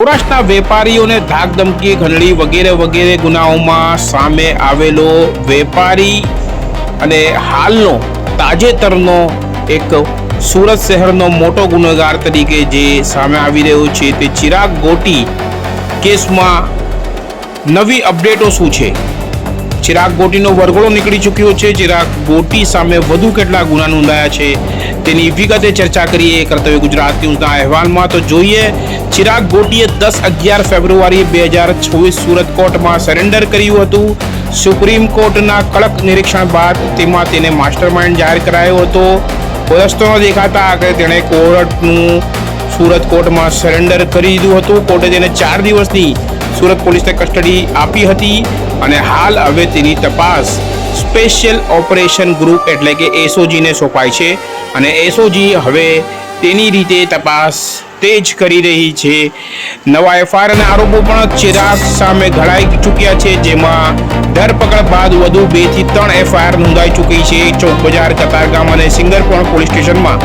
સૌરાષ્ટ્રના વેપારીઓને ધાકધમકી ખંડણી વગેરે વગેરે ગુનાઓમાં સામે આવેલો વેપારી અને હાલનો તાજેતરનો એક સુરત શહેરનો મોટો ગુનેગાર તરીકે જે સામે આવી રહ્યો છે તે ચિરાગ ગોટી કેસમાં નવી અપડેટો શું છે? ચિરાગ ગોટીનો વરઘોડો નીકળી ચૂક્યો છે. ચિરાગ ગોટી સામે વધુ કેટલા ગુના નોંધાયા છે તેની વિગતે ચર્ચા કરીએ કર્તવ્ય ગુજરાત ન્યૂઝના અહેવાલમાં. તો જોઈએ, ચિરાગ ગોટીએ 10-11 ફેબ્રુઆરી 2024 સુરત કોર્ટમાં સરેન્ડર કર્યું હતું. સુપ્રીમ કોર્ટના કડક નિરીક્ષણ બાદ તેમાં તેને માસ્ટરમાઇન્ડ જાહેર કરાયો હતો. રસ્તો ન દેખાતા આગળ તેણે કોર્ટનું સુરત કોર્ટમાં સરેન્ડર કરી દીધું હતું. કોર્ટે તેને 4 દિવસની સુરત પોલીસને કસ્ટડી આપી હતી અને હાલ હવે તેની તપાસ સ્પેશિયલ ઓપરેશન ગ્રુપ એટલે કે એસઓજીને સોંપાઈ છે અને એસઓજી હવે તેની રીતે તપાસ તેજ કરી રહી છે. નવા એફઆઈઆર અને આરોપો પણ ચિરાગ સામે ઘડાઈ ચૂક્યા છે, જેમાં ધરપકડ બાદ વધુ 2 થી 3 એફઆઈઆર નોંધાઈ ચૂકી છે ચોક બજાર, કતારગામ અને સિંગરપોર પોલીસ સ્ટેશનમાં,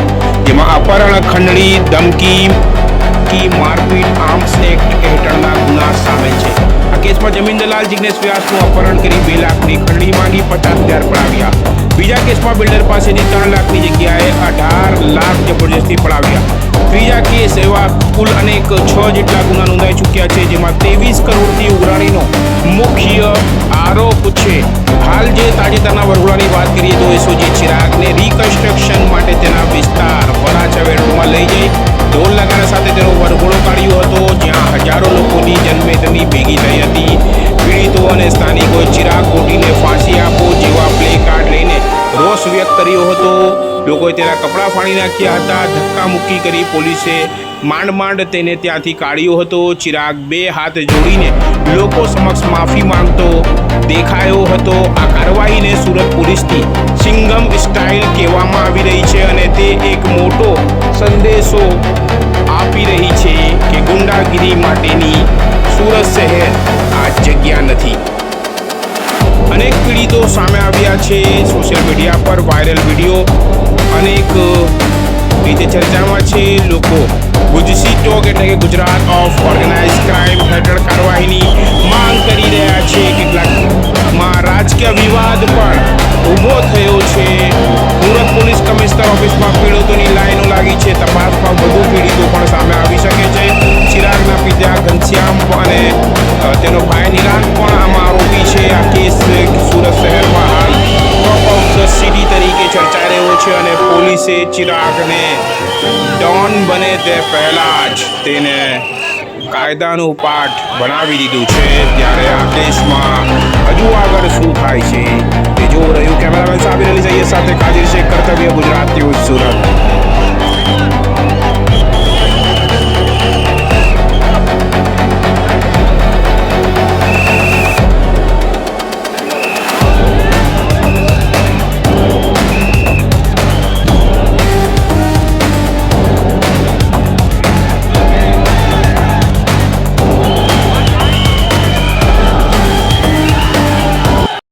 જેમાં અપહરણ, ખંડણી, ધમકી, મારપીટ, આર્મ્સ એક્ટ હેઠળના ગુના સામેલ છે. આ કેસમાં જમીન દલાલ જિગ્નેશ વ્યાસનું અપહરણ કરી 2 લાખની ખંડણી માંગી 50,000 પડાવ્યા. બીજા કેસમાં બિલ્ડર પાસેથી 3 લાખની જગ્યાએ 18 લાખ જબરજસ્તી પડાવ્યા. ત્રીજા કેસ એવા કુલ અનેક 6 જેટલા ગુના નોંધાઈ ચૂક્યા છે, જેમાં 23 કરોડથી ઉઘરાણીનો મુખ્ય આરોપ છે. હાલ જે તાજેતરના વરઘોડાની વાત કરીએ તો એસઓજી ચિરાગને રિકન્સ્ટ્રક્શન માટે તેના વિસ્તાર વરાછા વેડમાં લઈ જઈ ઢોલ નગારા સાથે તેનો વરઘોડો કાઢ્યો હતો, જ્યાં હજારો લોકોની જનમેદની ભેગી થઈ હતી. પીડિતો અને સ્થાનિકોએ ચિરાગ ગોટીને ફાંસી આપો જેવા પ્લે કાર્ડ લઈને રોષ વ્યક્ત કર્યો હતો. લોકોએ તેના કપડાં ફાડી નાખ્યા હતા. ધક્કા મુક્કી કરી પોલીસે માંડ તેને ત્યાંથી કાઢ્યો હતો. ચિરાગ 2 હાથ જોડીને લોકો સમક્ષ માફી માંગતો દેખાયો હતો. આ કાર્યવાહીને સુરત પોલીસની સિંઘમ સ્ટાઇલ કહેવામાં આવી રહી છે અને તે એક મોટો સંદેશો આપી રહી છે કે ગુંડાગીરી માટેની સુરત શહેર આ જગ્યા નથી. અનેક પીડિતો સામે આવ્યા છે. સોશિયલ મીડિયા પર વાયરલ વિડીયો અનેક રીતે ચર્ચામાં છે. લોકો ગુજસી ટોક એટલે કે ગુજરાત ઓફ ઓર્ગેનાઇઝ ક્રાઇમ હેઠળ કાર્યવાહીની માંગ કરી રહ્યા છે. કેટલાકમાં રાજકીય વિવાદ પણ ઊભો થયો છે. સુરત પોલીસ કમિશનર ઓફિસમાં પીડિતોની લાઈનો લાગી છે. તપાસમાં વધુ પીડિતો પણ સામે આવી શકે છે. ચિરાગના પિતા ઘનશ્યામ અને તેનો ભાઈ નિરાંત પણ આમાં આરોપી છે. આ કેસ સુરત શહેરમાં હાલ ટોપ ઓફ ધ સિટી તરીકે ચર્ચાઈ રહ્યો છે અને પોલીસે ચિરાગને ડોન બને તે પહેલા જ તેને કાયદાનું પાઠ ભણાવી દીધું છે. ત્યારે આ કેસમાં હજુ આગળ શું થાય છે તે જોવું રહ્યું. કેમેરામેન સાબિર અલી સૈયદ સાથે કાદિર શેખ, કર્તવ્ય ગુજરાત ન્યૂઝ, સુરત.